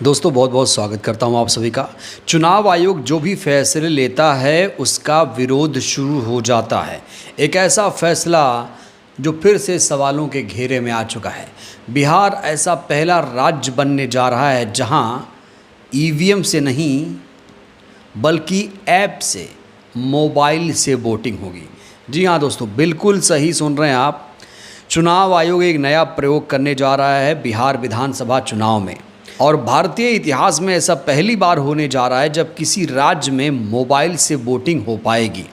दोस्तों बहुत बहुत स्वागत करता हूं आप सभी का। चुनाव आयोग जो भी फैसले लेता है उसका विरोध शुरू हो जाता है। एक ऐसा फैसला जो फिर से सवालों के घेरे में आ चुका है। बिहार ऐसा पहला राज्य बनने जा रहा है जहां ईवीएम से नहीं बल्कि ऐप से, मोबाइल से वोटिंग होगी। जी हाँ दोस्तों, बिल्कुल सही सुन रहे हैं आप। चुनाव आयोग एक नया प्रयोग करने जा रहा है बिहार विधानसभा चुनाव में, और भारतीय इतिहास में ऐसा पहली बार होने जा रहा है जब किसी राज्य में मोबाइल से वोटिंग हो पाएगी।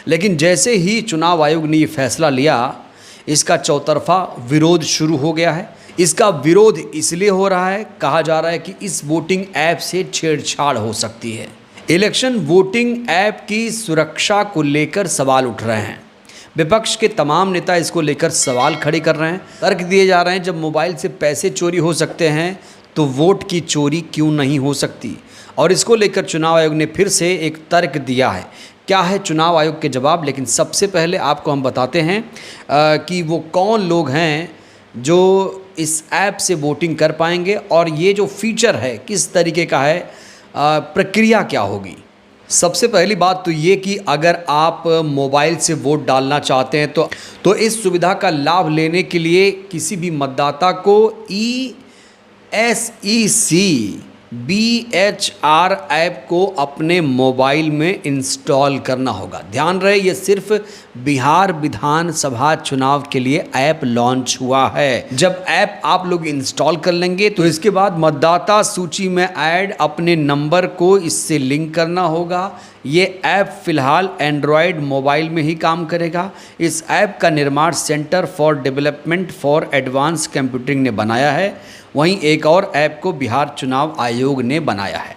लेकिन जैसे ही चुनाव आयोग ने ये फैसला लिया, इसका चौतरफा विरोध शुरू हो गया है। इसका विरोध इसलिए हो रहा है, कहा जा रहा है कि इस वोटिंग ऐप से छेड़छाड़ हो सकती है। इलेक्शन वोटिंग ऐप की सुरक्षा को लेकर सवाल उठ रहे हैं। विपक्ष के तमाम नेता इसको लेकर सवाल खड़े कर रहे हैं। तर्क दिए जा रहे हैं, जब मोबाइल से पैसे चोरी हो सकते हैं तो वोट की चोरी क्यों नहीं हो सकती। और इसको लेकर चुनाव आयोग ने फिर से एक तर्क दिया है। क्या है चुनाव आयोग के जवाब, लेकिन सबसे पहले आपको हम बताते हैं कि वो कौन लोग हैं जो इस ऐप से वोटिंग कर पाएंगे और ये जो फीचर है किस तरीके का है, प्रक्रिया क्या होगी। सबसे पहली बात तो ये कि अगर आप मोबाइल से वोट डालना चाहते हैं तो इस सुविधा का लाभ लेने के लिए किसी भी मतदाता को SECBHR ऐप को अपने मोबाइल में इंस्टॉल करना होगा। ध्यान रहे, ये सिर्फ बिहार विधानसभा चुनाव के लिए ऐप लॉन्च हुआ है। जब ऐप आप लोग इंस्टॉल कर लेंगे तो इसके बाद मतदाता सूची में ऐड अपने नंबर को इससे लिंक करना होगा। ये ऐप फिलहाल एंड्रॉयड मोबाइल में ही काम करेगा। इस ऐप का निर्माण centre for development for advance computing ने बनाया है। वहीं एक और ऐप को बिहार चुनाव आयोग ने बनाया है।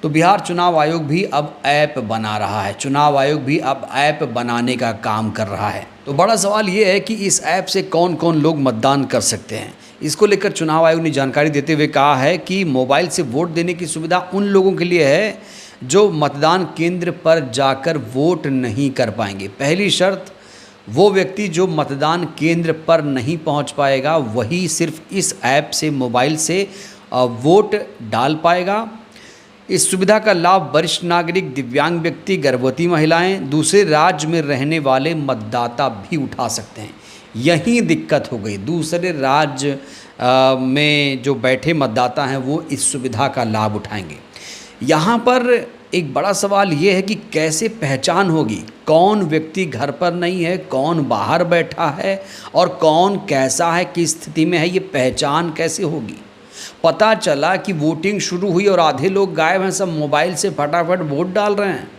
तो बिहार चुनाव आयोग भी अब ऐप बना रहा है। चुनाव आयोग भी अब ऐप बनाने का काम कर रहा है। तो बड़ा सवाल ये है कि इस ऐप से कौन कौन लोग मतदान कर सकते हैं। इसको लेकर चुनाव आयोग ने जानकारी देते हुए कहा है कि मोबाइल से वोट देने की सुविधा उन लोगों के लिए है जो मतदान केंद्र पर जाकर वोट नहीं कर पाएंगे। पहली शर्त, वो व्यक्ति जो मतदान केंद्र पर नहीं पहुंच पाएगा वही सिर्फ इस ऐप से, मोबाइल से वोट डाल पाएगा। इस सुविधा का लाभ वरिष्ठ नागरिक, दिव्यांग व्यक्ति, गर्भवती महिलाएं, दूसरे राज्य में रहने वाले मतदाता भी उठा सकते हैं। यही दिक्कत हो गई, दूसरे राज्य में जो बैठे मतदाता हैं वो इस सुविधा का लाभ उठाएंगे। यहाँ पर एक बड़ा सवाल ये है कि कैसे पहचान होगी, कौन व्यक्ति घर पर नहीं है, कौन बाहर बैठा है और कौन कैसा है, किस स्थिति में है, ये पहचान कैसे होगी। पता चला कि वोटिंग शुरू हुई और आधे लोग गायब हैं, सब मोबाइल से फटाफट वोट डाल रहे हैं।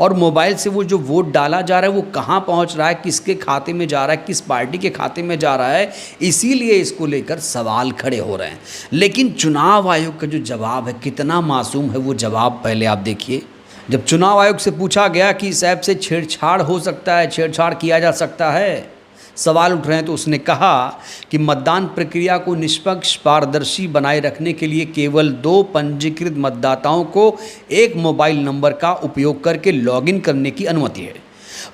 और मोबाइल से वो जो वोट डाला जा रहा है वो कहाँ पहुँच रहा है, किसके खाते में जा रहा है, किस पार्टी के खाते में जा रहा है, इसीलिए इसको लेकर सवाल खड़े हो रहे हैं। लेकिन चुनाव आयोग का जो जवाब है कितना मासूम है, वो जवाब पहले आप देखिए। जब चुनाव आयोग से पूछा गया कि इस ऐप से छेड़छाड़ हो सकता है, छेड़छाड़ किया जा सकता है, सवाल उठ रहे हैं, तो उसने कहा कि मतदान प्रक्रिया को निष्पक्ष, पारदर्शी बनाए रखने के लिए केवल 2 पंजीकृत मतदाताओं को एक मोबाइल नंबर का उपयोग करके लॉगिन करने की अनुमति है।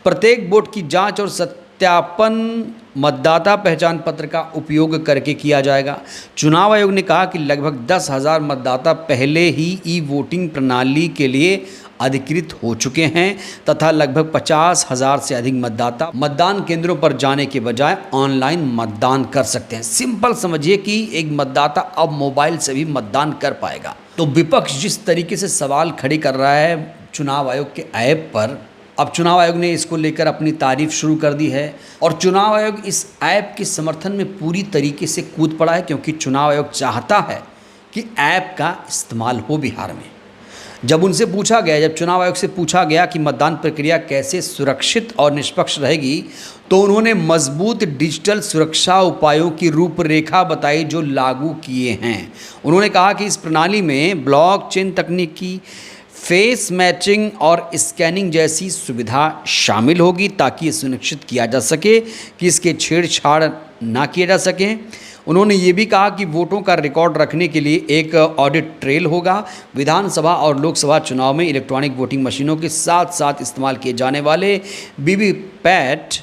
प्रत्येक वोट की जांच और सत्यापन मतदाता पहचान पत्र का उपयोग करके किया जाएगा। चुनाव आयोग ने कहा कि लगभग 10,000 मतदाता पहले ही ई वोटिंग प्रणाली के लिए अधिकृत हो चुके हैं तथा लगभग 50,000 से अधिक मतदाता मतदान केंद्रों पर जाने के बजाय ऑनलाइन मतदान कर सकते हैं। सिंपल समझिए कि एक मतदाता अब मोबाइल से भी मतदान कर पाएगा। तो विपक्ष जिस तरीके से सवाल खड़े कर रहा है चुनाव आयोग के ऐप पर, अब चुनाव आयोग ने इसको लेकर अपनी तारीफ शुरू कर दी है और चुनाव आयोग इस ऐप के समर्थन में पूरी तरीके से कूद पड़ा है, क्योंकि चुनाव आयोग चाहता है कि ऐप का इस्तेमाल हो बिहार में। जब चुनाव आयोग से पूछा गया कि मतदान प्रक्रिया कैसे सुरक्षित और निष्पक्ष रहेगी, तो उन्होंने मजबूत डिजिटल सुरक्षा उपायों की रूपरेखा बताई जो लागू किए हैं। उन्होंने कहा कि इस प्रणाली में ब्लॉकचेन तकनीकी, फेस मैचिंग और स्कैनिंग जैसी सुविधा शामिल होगी ताकि ये सुनिश्चित किया जा सके कि इसके छेड़छाड़ ना किए जा सकें। उन्होंने ये भी कहा कि वोटों का रिकॉर्ड रखने के लिए एक ऑडिट ट्रेल होगा। विधानसभा और लोकसभा चुनाव में इलेक्ट्रॉनिक वोटिंग मशीनों के साथ साथ इस्तेमाल किए जाने वाले वीवीपैट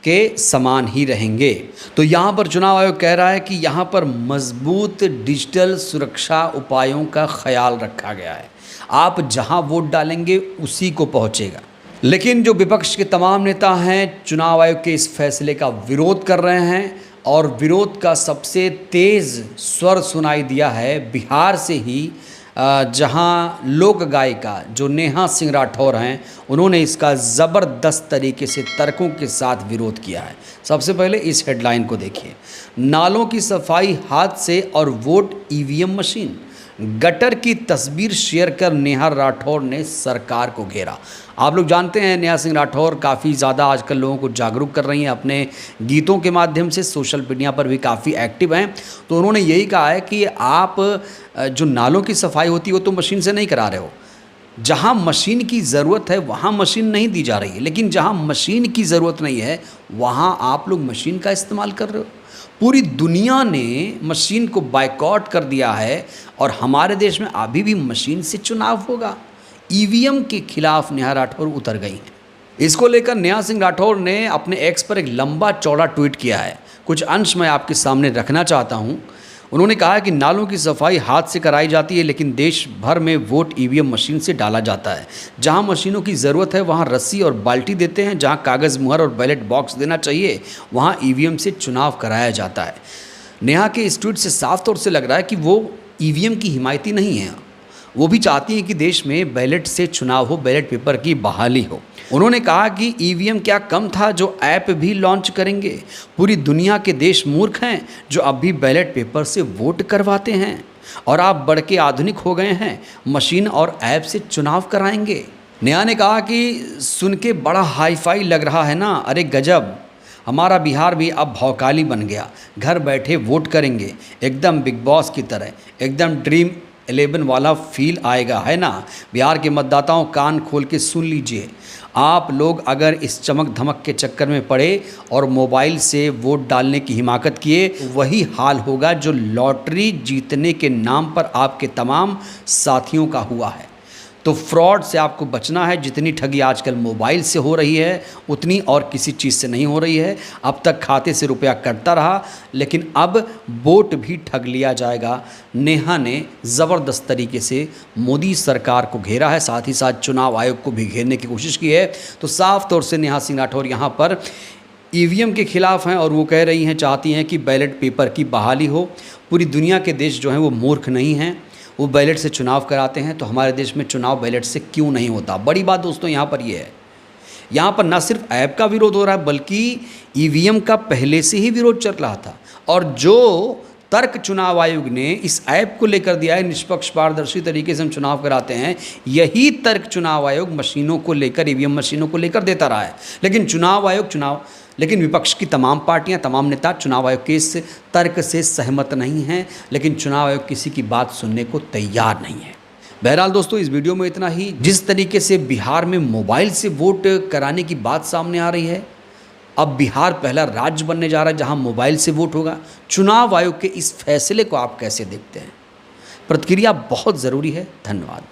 के समान ही रहेंगे। तो यहाँ पर चुनाव आयोग कह रहा है कि यहाँ पर मजबूत डिजिटल सुरक्षा उपायों का ख्याल रखा गया है। आप जहाँ वोट डालेंगे उसी को पहुँचेगा। लेकिन जो विपक्ष के तमाम नेता हैं चुनाव आयोग के इस फैसले का विरोध कर रहे हैं और विरोध का सबसे तेज़ स्वर सुनाई दिया है बिहार से ही, जहां लोक गायिका जो नेहा सिंह राठौर हैं उन्होंने इसका ज़बरदस्त तरीके से तर्कों के साथ विरोध किया है। सबसे पहले इस हेडलाइन को देखिए, नालों की सफाई हाथ से और वोट ईवीएम मशीन, गटर की तस्वीर शेयर कर नेहा राठौर ने सरकार को घेरा। आप लोग जानते हैं नेहा सिंह राठौर काफ़ी ज़्यादा आजकल लोगों को जागरूक कर रही हैं अपने गीतों के माध्यम से, सोशल मीडिया पर भी काफ़ी एक्टिव हैं। तो उन्होंने यही कहा है कि आप जो नालों की सफाई होती है वो तो मशीन से नहीं करा रहे हो, जहाँ मशीन की ज़रूरत है वहाँ मशीन नहीं दी जा रही है, लेकिन जहाँ मशीन की ज़रूरत नहीं है वहाँ आप लोग मशीन का इस्तेमाल कर रहे हो। पूरी दुनिया ने मशीन को बायकॉट कर दिया है और हमारे देश में अभी भी मशीन से चुनाव होगा। ईवीएम के खिलाफ नेहा राठौर उतर गई हैं। इसको लेकर नेहा सिंह राठौर ने अपने एक्स पर एक लंबा चौड़ा ट्वीट किया है। कुछ अंश मैं आपके सामने रखना चाहता हूं। उन्होंने कहा है कि नालों की सफाई हाथ से कराई जाती है, लेकिन देश भर में वोट ईवीएम मशीन से डाला जाता है। जहां मशीनों की ज़रूरत है वहां रस्सी और बाल्टी देते हैं, जहां कागज़ मुहर और बैलेट बॉक्स देना चाहिए वहां ईवीएम से चुनाव कराया जाता है। नेहा के इस ट्वीट से साफ तौर से लग रहा है कि वो ईवीएम की हिमायती नहीं है। वो भी चाहती हैं कि देश में बैलेट से चुनाव हो, बैलेट पेपर की बहाली हो। उन्होंने कहा कि ईवीएम क्या कम था जो ऐप भी लॉन्च करेंगे। पूरी दुनिया के देश मूर्ख हैं जो अब भी बैलेट पेपर से वोट करवाते हैं और आप बढ़ के आधुनिक हो गए हैं, मशीन और ऐप से चुनाव कराएंगे। नेहा ने कहा कि सुन के बड़ा हाईफाई लग रहा है ना, अरे गजब, हमारा बिहार भी अब भौकाली बन गया, घर बैठे वोट करेंगे, एकदम बिग बॉस की तरह, एकदम ड्रीम 11 वाला फील आएगा, है ना। बिहार के मतदाताओं कान खोल के सुन लीजिए, आप लोग अगर इस चमक धमक के चक्कर में पड़े और मोबाइल से वोट डालने की हिमाकत किए तो वही हाल होगा जो लॉटरी जीतने के नाम पर आपके तमाम साथियों का हुआ है। तो फ्रॉड से आपको बचना है। जितनी ठगी आजकल मोबाइल से हो रही है उतनी और किसी चीज़ से नहीं हो रही है। अब तक खाते से रुपया कटता रहा, लेकिन अब वोट भी ठग लिया जाएगा। नेहा ने ज़बरदस्त तरीके से मोदी सरकार को घेरा है, साथ ही साथ चुनाव आयोग को भी घेरने की कोशिश की है। तो साफ तौर से नेहा सिंह राठौर यहाँ पर ईवीएम के खिलाफ हैं और वो कह रही हैं, चाहती हैं कि बैलेट पेपर की बहाली हो। पूरी दुनिया के देश जो हैं वो मूर्ख नहीं हैं, वो बैलेट से चुनाव कराते हैं, तो हमारे देश में चुनाव बैलेट से क्यों नहीं होता। बड़ी बात दोस्तों यहाँ पर ये है, यहाँ पर न सिर्फ ऐप का विरोध हो रहा है बल्कि ईवीएम का पहले से ही विरोध चल रहा था। और जो तर्क चुनाव आयोग ने इस ऐप को लेकर दिया है, निष्पक्ष पारदर्शी तरीके से हम चुनाव कराते हैं, यही तर्क चुनाव आयोग मशीनों को लेकर, ईवीएम मशीनों को लेकर देता रहा है। लेकिन विपक्ष की तमाम पार्टियां, तमाम नेता चुनाव आयोग के इस तर्क से सहमत नहीं हैं, लेकिन चुनाव आयोग किसी की बात सुनने को तैयार नहीं है। बहरहाल दोस्तों, इस वीडियो में इतना ही। जिस तरीके से बिहार में मोबाइल से वोट कराने की बात सामने आ रही है, अब बिहार पहला राज्य बनने जा रहा है जहां मोबाइल से वोट होगा। चुनाव आयोग के इस फैसले को आप कैसे देखते हैं? प्रतिक्रिया बहुत ज़रूरी है। धन्यवाद।